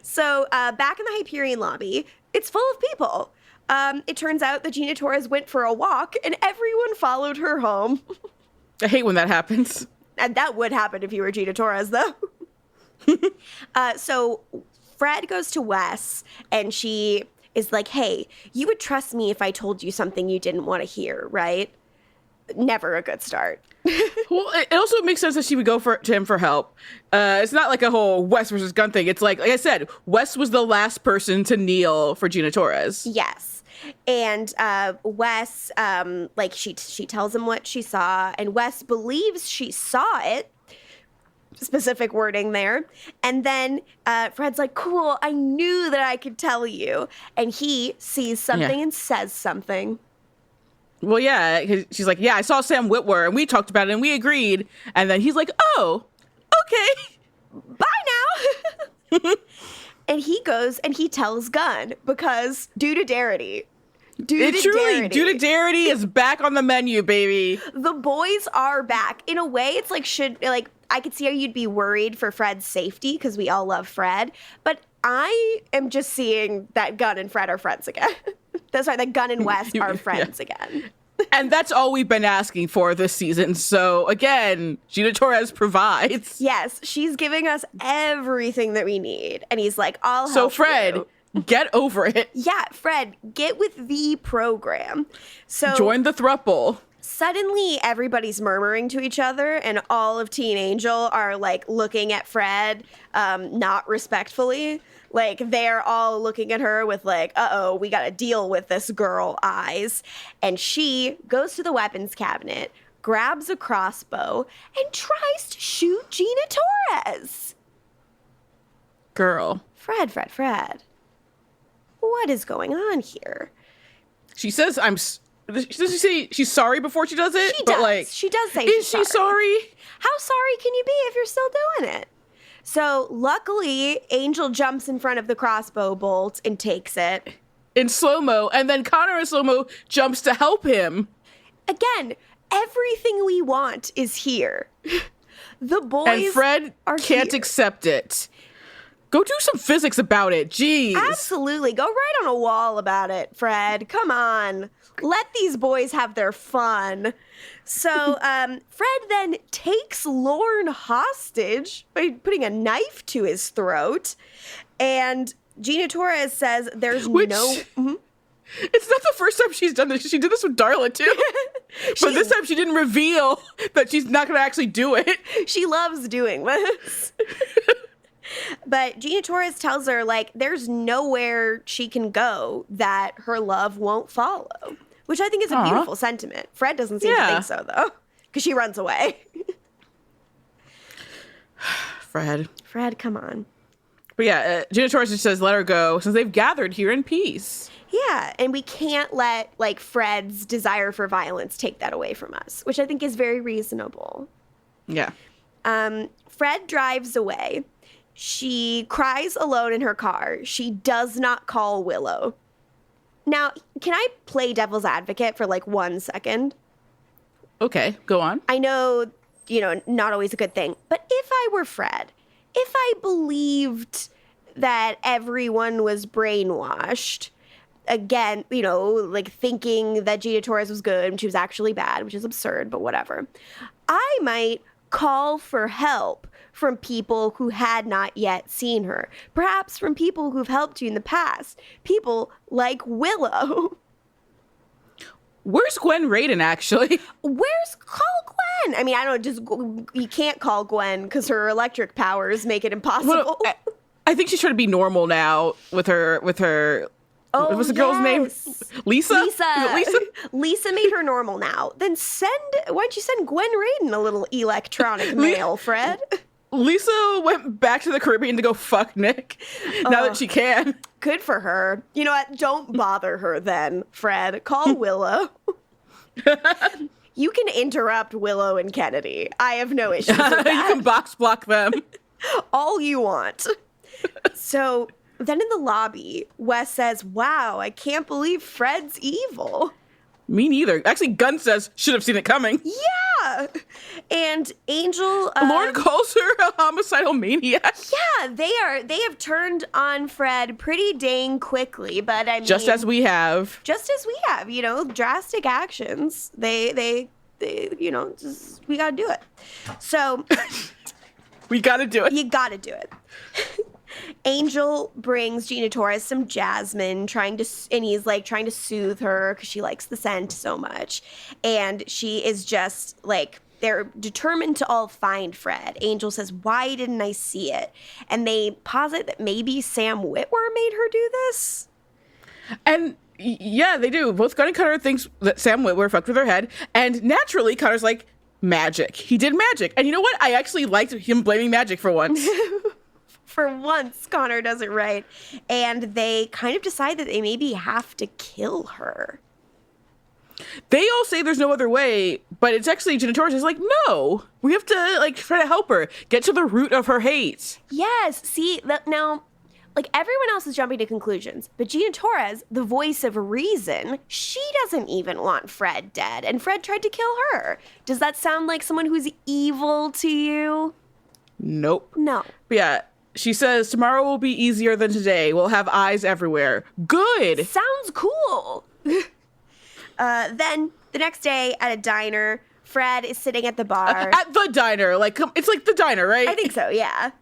So back in the Hyperion lobby, it's full of people. It turns out that Gina Torres went for a walk and everyone followed her home. I hate when that happens. And that would happen if you were Gina Torres, though. So Fred goes to Wes, and she is like, hey, you would trust me if I told you something you didn't want to hear, right? Never a good start. Well, it also makes sense that she would go to him for help. It's not like a whole Wes versus Gunn thing. It's like I said, Wes was the last person to kneel for Gina Torres. Yes. And Wes, she tells him what she saw, and Wes believes she saw it. Specific wording there. And then Fred's like, cool, I knew that I could tell you. And he sees something and says something. Well, yeah, 'cause she's like, yeah, I saw Sam Witwer, and we talked about it, and we agreed. And then he's like, oh, okay. Bye now. And he goes and he tells Gunn because due to Darity. Due to Darity is back on the menu, baby. The boys are back. In a way, it's like, I could see how you'd be worried for Fred's safety because we all love Fred. But I am just seeing that Gunn and Fred are friends again. That's right, that Gunn and Wes are friends again. And that's all we've been asking for this season. So, again, Gina Torres provides. Yes, she's giving us everything that we need. And he's like, I'll help So, Fred, you. Get over it. Yeah, Fred, get with the program. So join the throuple. Suddenly, everybody's murmuring to each other, and all of Teen Angel are, like, looking at Fred not respectfully. Like, they're all looking at her with, like, uh-oh, we gotta deal with this girl eyes. And she goes to the weapons cabinet, grabs a crossbow, and tries to shoot Gina Torres. Girl. Fred. What is going on here? She says, does she say she's sorry before she does it? She does. She does say she's sorry. Is she sorry? How sorry can you be if you're still doing it? So, luckily, Angel jumps in front of the crossbow bolt and takes it. In slow-mo, and then Connor in slow-mo jumps to help him. Again, everything we want is here. The boys and Fred can't here. Accept it. Go do some physics about it. Jeez. Absolutely. Go write on a wall about it, Fred. Come on. Let these boys have their fun. So Fred then takes Lorne hostage by putting a knife to his throat. And Gina Torres says there's no... Mm-hmm. It's not the first time she's done this. She did this with Darla, too. But this time she didn't reveal that she's not going to actually do it. She loves doing this. But Gina Torres tells her, like, there's nowhere she can go that her love won't follow, which I think is a beautiful sentiment. Fred doesn't seem to think so, though, because she runs away. Fred, come on. But yeah, Gina Torres just says, let her go, since they've gathered here in peace. Yeah, and we can't let, like, Fred's desire for violence take that away from us, which I think is very reasonable. Yeah. Fred drives away. She cries alone in her car. She does not call Willow. Now, can I play devil's advocate for, like, 1 second? Okay, go on. I know, not always a good thing, but if I were Fred, if I believed that everyone was brainwashed, again, like thinking that Gina Torres was good and she was actually bad, which is absurd, but whatever, I might call for help from people who had not yet seen her. Perhaps from people who've helped you in the past. People like Willow. Where's Gwen Raiden, actually? Call Gwen? I mean, I don't you can't call Gwen because her electric powers make it impossible. Well, I think she's trying to be normal now with her. Oh, what's the girl's name? Lisa? Is it Lisa? Lisa made her normal now. Then why don't you send Gwen Raiden a little electronic mail, Fred? Lisa went back to the Caribbean to go fuck Nick now that she can. Good for her. You know what? Don't bother her then, Fred. Call Willow. You can interrupt Willow and Kennedy. I have no issues with that. You can box block them. All you want. So then in the lobby, Wes says, wow, I can't believe Fred's evil. Me neither. Actually, Gunn says, should have seen it coming. Yeah. And Angel... Lauren calls her a homicidal maniac. Yeah, they have turned on Fred pretty dang quickly, but I mean... Just as we have, drastic actions. They we gotta do it. So... we gotta do it. You gotta do it. Angel brings Gina Torres some Jasmine, and he's like trying to soothe her because she likes the scent so much. And she is just like, they're determined to all find Fred. Angel says, why didn't I see it? And they posit that maybe Sam Witwer made her do this. And yeah, they do. Both Gunn and Cutter thinks that Sam Witwer fucked with her head. And naturally, Cutter's like, magic. He did magic. And you know what? I actually liked him blaming magic for once. For once, Connor does it right. And they kind of decide that they maybe have to kill her. They all say there's no other way, but it's actually Gina Torres is like, no, we have to try to help her get to the root of her hate. Yes. See, now, everyone else is jumping to conclusions, but Gina Torres, the voice of reason, she doesn't even want Fred dead, and Fred tried to kill her. Does that sound like someone who's evil to you? Nope. No. But yeah. She says, tomorrow will be easier than today. We'll have eyes everywhere. Good. Sounds cool. Then the next day at a diner, Fred is sitting at the bar. At the diner. It's like the diner, right? I think so, yeah.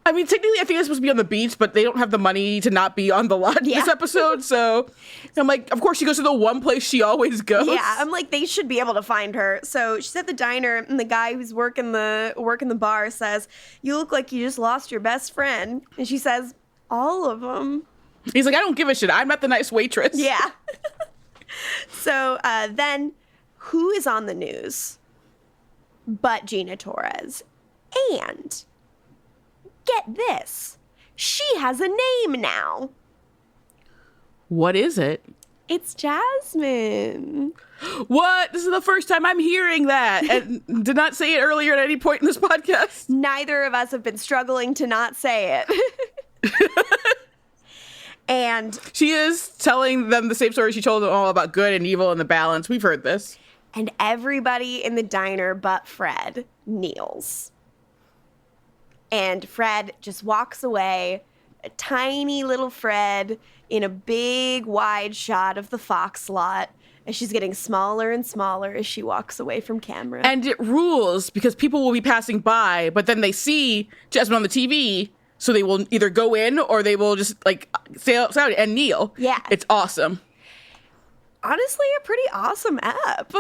I mean, technically, I think it's supposed to be on the beach, but they don't have the money to not be on the lot this episode. So I'm like, of course, she goes to the one place she always goes. Yeah, I'm like, they should be able to find her. So she's at the diner, and the guy who's working the bar says, you look like you just lost your best friend. And she says, all of them. He's like, I don't give a shit. I'm not the nice waitress. Yeah. So then, who is on the news but Gina Torres? And... get this. She has a name now. What is it? It's Jasmine. What? This is the first time I'm hearing that. And did not say it earlier at any point in this podcast. Neither of us have been struggling to not say it. And she is telling them the same story she told them all about good and evil and the balance. We've heard this. And everybody in the diner but Fred kneels. And Fred just walks away, a tiny little Fred in a big wide shot of the Fox lot as she's getting smaller and smaller as she walks away from camera. And it rules because people will be passing by, but then they see Jasmine on the TV, so they will either go in or they will just say outside and kneel. Yeah. It's awesome. honestly a pretty awesome ep.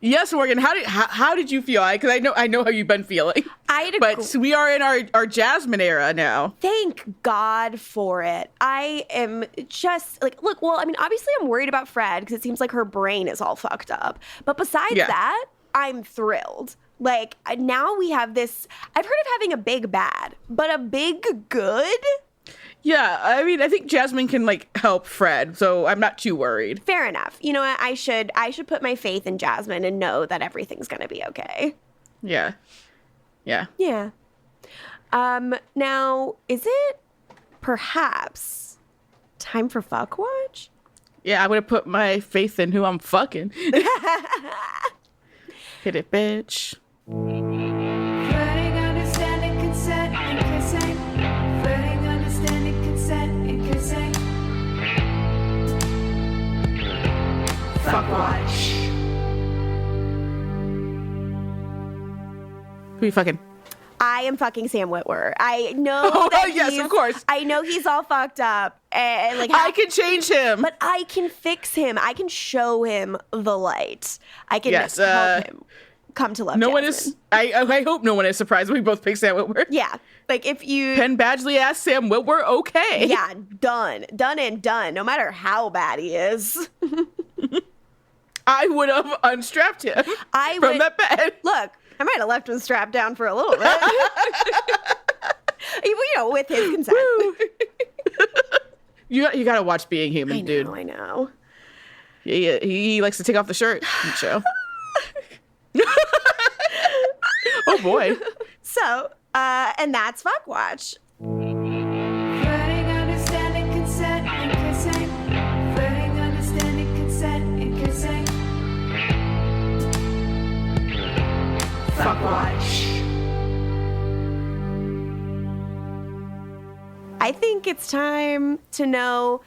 Yes, Morgan. How did you feel? Because I know how you've been feeling. But we are in our Jasmine era now. Thank God for it. I am just like, look. Well, I mean, obviously, I'm worried about Fred because it seems like her brain is all fucked up. But besides that, I'm thrilled. Like now we have this. I've heard of having a big bad, but a big good. Yeah, I mean, I think Jasmine can like help Fred, so I'm not too worried. Fair enough. You know what? I should put my faith in Jasmine and know that everything's gonna be okay. Yeah. Now, is it perhaps time for fuck watch? Yeah, I'm gonna put my faith in who I'm fucking. Hit it, bitch. Fuck watch. Who you fucking? I am fucking Sam Witwer. I know that yes, of course. I know he's all fucked up. And like I can change him. But I can fix him. I can show him the light. I can help him come to love Jasmine. I hope no one is surprised when we both pick Sam Witwer. Yeah. Like if you Penn Badgley asked Sam Witwer, okay. Yeah, done. Done and done. No matter how bad he is. I would have unstrapped him from that bed. Look, I might have left him strapped down for a little bit. With his consent. You gotta watch Being Human, dude. I know. He likes to take off the shirt in the show. Oh boy. So, and that's Fuck Watch. Fuck watch. I think it's time to know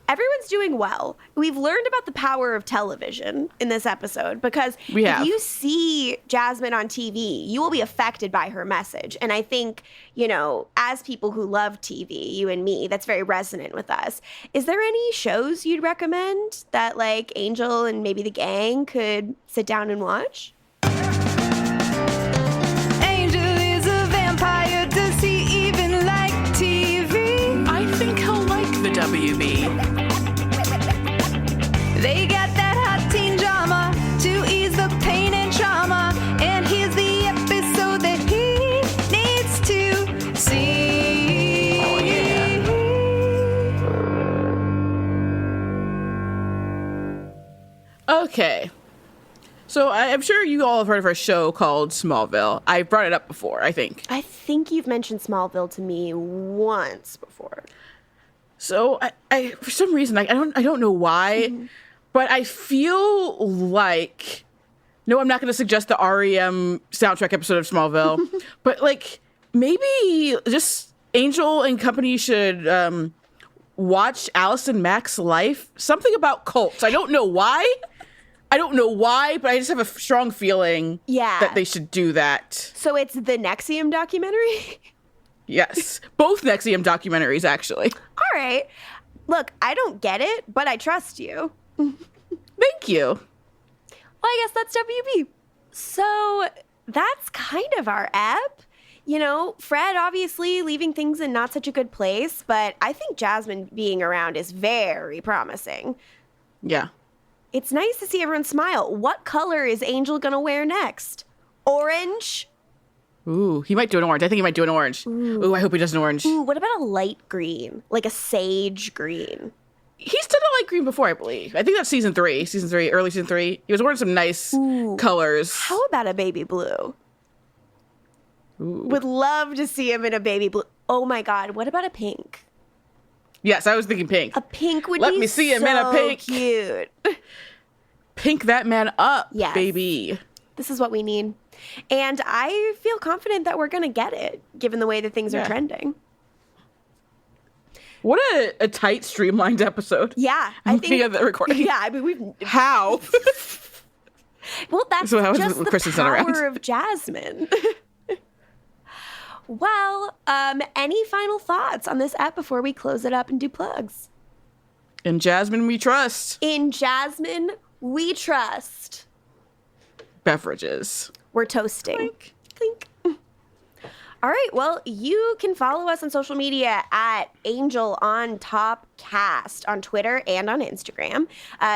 everyone's doing well. We've learned about the power of television in this episode because if you see Jasmine on TV, you will be affected by her message. And I think, as people who love TV, you and me, that's very resonant with us. Is there any shows you'd recommend that like Angel and maybe the gang could sit down and watch? WB. They got that hot teen drama to ease the pain and trauma, and here's the episode that he needs to see. Oh, yeah. Okay. So I'm sure you all have heard of a show called Smallville. I brought it up before, I think. I think you've mentioned Smallville to me once before. So I for some reason I don't know why, but I feel like I'm not going to suggest the REM soundtrack episode of Smallville, but like maybe just Angel and company should watch Allison Mack's life. Something about cults. I don't know why, but I just have a strong feeling that they should do that. So it's the NXIVM documentary? Yes. Both NXIVM documentaries, actually. All right. Look, I don't get it, but I trust you. Thank you. Well, I guess that's WB. So that's kind of our ep. Fred obviously leaving things in not such a good place, but I think Jasmine being around is very promising. Yeah. It's nice to see everyone smile. What color is Angel gonna wear next? Orange? Ooh, he might do an orange. I think he might do an orange. Ooh, I hope he does an orange. Ooh, what about a light green? Like a sage green? He's done a light green before, I believe. I think that's season 3, early season 3. He was wearing some nice colors. How about a baby blue? Ooh. Would love to see him in a baby blue. Oh my God, what about a pink? Yes, I was thinking pink. A pink would Let be me see him in a pink. Cute. Pink that man up, yes. baby. This is what we need. And I feel confident that we're going to get it, given the way that things are trending. What a tight, streamlined episode. Yeah. I think of the recording. Yeah, I mean, we've... How? Well, that's so just the Kristin's power of Jasmine. Well, any final thoughts on this app before we close it up and do plugs? In Jasmine we trust. In Jasmine we trust. Beverages. We're toasting. Clink. Clink. All right. Well, you can follow us on social media at Angel on Top Cast on Twitter and on Instagram.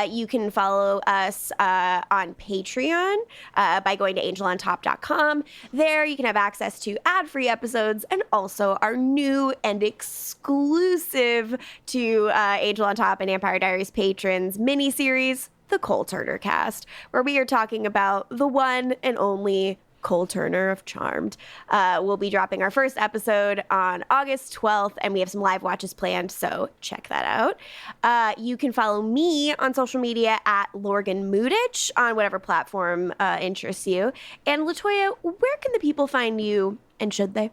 You can follow us on Patreon by going to angelontop.com. There you can have access to ad-free episodes and also our new and exclusive to Angel on Top and Empire Diaries patrons mini-series, The Cole Turner Cast, where we are talking about the one and only Cole Turner of Charmed. We'll be dropping our first episode on August 12th, and we have some live watches planned, so check that out. You can follow me on social media at Lorgan Mutich on whatever platform interests you. And LaToya, where can the people find you, and should they?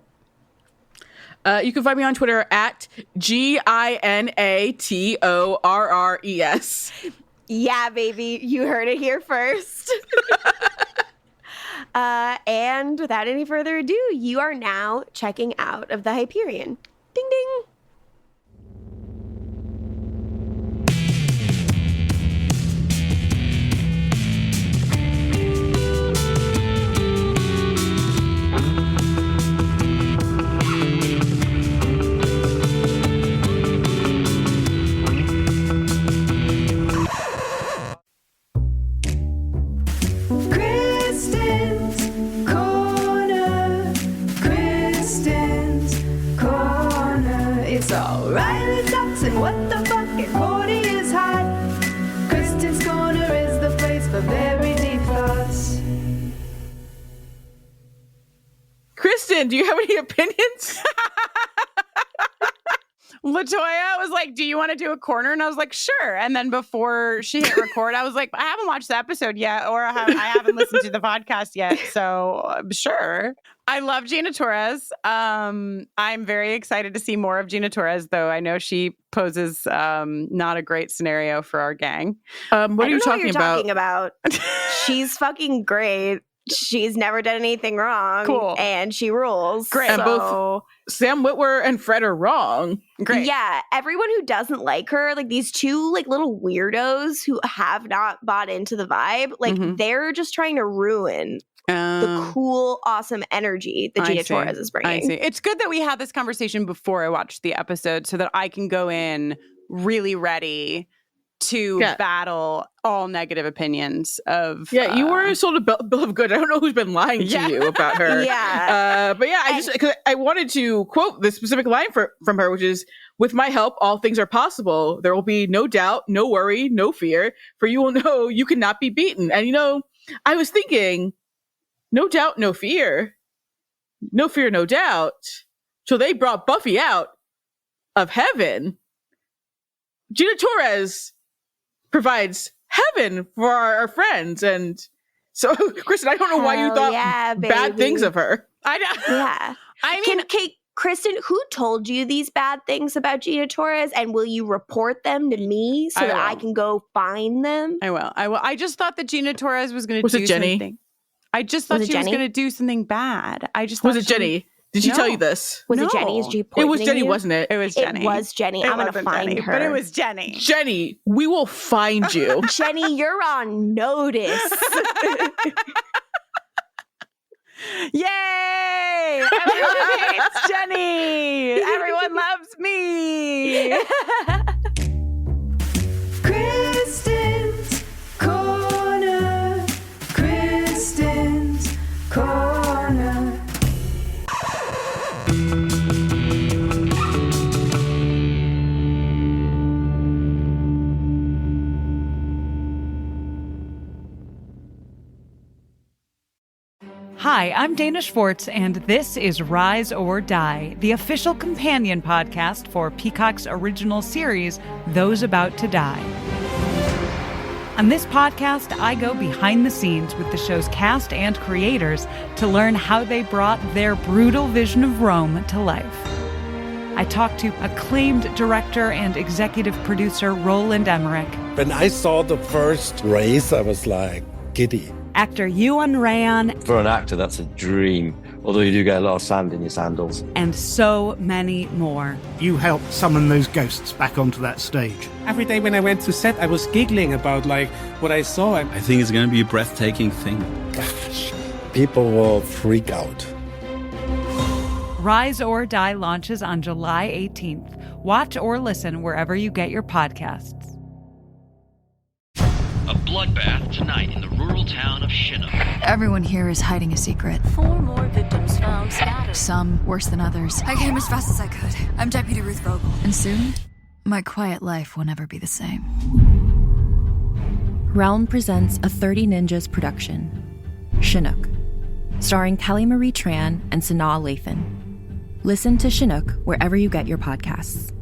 You can find me on Twitter at GinaTorres. Yeah, baby, you heard it here first. And without any further ado, you are now checking out of the Hyperion. Ding, ding. Riley talks and what the fuck, and Cordy is hot. Kristin's Corner is the place for very deep thoughts. Kristin, do you have any opinions? LaToya was like, do you want to do a corner? And I was like, sure. And then before she hit record, I was like, I haven't watched the episode yet, or I haven't listened to the podcast yet. So sure. I love Gina Torres. I'm very excited to see more of Gina Torres, though I know she poses not a great scenario for our gang. What are you talking about? She's fucking great. She's never done anything wrong. Cool. And she rules. Great. And both Sam Witwer and Fred are wrong. Great. Yeah, everyone who doesn't like her, like these two like little weirdos who have not bought into the vibe, like they're just trying to ruin the cool, awesome energy that Gina Torres is bringing. I see. It's good that we had this conversation before I watched the episode so that I can go in really ready to battle all negative opinions of... Yeah, you were sold a bill of goods. I don't know who's been lying to you about her. Yeah. But yeah, I wanted to quote the specific line from her, which is, "With my help, all things are possible. There will be no doubt, no worry, no fear, for you will know you cannot be beaten." And I was thinking, no doubt, no fear. No fear, no doubt. So they brought Buffy out of heaven. Gina Torres provides heaven for our friends. And so, Kristin, I don't know why you thought bad things of her. I know. Yeah. I mean, Kristin, who told you these bad things about Gina Torres, and will you report them to me so that I can go find them? I will. I just thought that Gina Torres was going to do Jenny? something. I just thought she was going to do something bad. Was it Jenny? Did she tell you this? Was it Jenny? Is she It was Jenny, you? wasn't it? It was Jenny. It was Jenny. I'm going to find her. But it was Jenny. Jenny, we will find you. Jenny, you're on notice. Yay! Everyone hates Jenny. Everyone loves me. Kristin's Corner. Kristin's Corner. Hi, I'm Dana Schwartz, and this is Rise or Die, the official companion podcast for Peacock's original series, Those About to Die. On this podcast, I go behind the scenes with the show's cast and creators to learn how they brought their brutal vision of Rome to life. I talk to acclaimed director and executive producer Roland Emmerich, When I saw the first race, I was like giddy. actor Ewan Ryan, For an actor, that's a dream. although you do get a lot of sand in your sandals. And so many more. You helped summon those ghosts back onto that stage. Every day when I went to set, I was giggling about what I saw. I think it's going to be a breathtaking thing. Gosh, people will freak out. Rise or Die launches on July 18th. Watch or listen wherever you get your podcasts. A bloodbath tonight in the rural town of Chinook. Everyone here is hiding a secret. 4 more victims found scattered. Some worse than others. I came as fast as I could. I'm Deputy Ruth Vogel. And soon, my quiet life will never be the same. Realm presents a 30 Ninjas production, Chinook, starring Kelly Marie Tran and Sanaa Lathan. Listen to Chinook wherever you get your podcasts.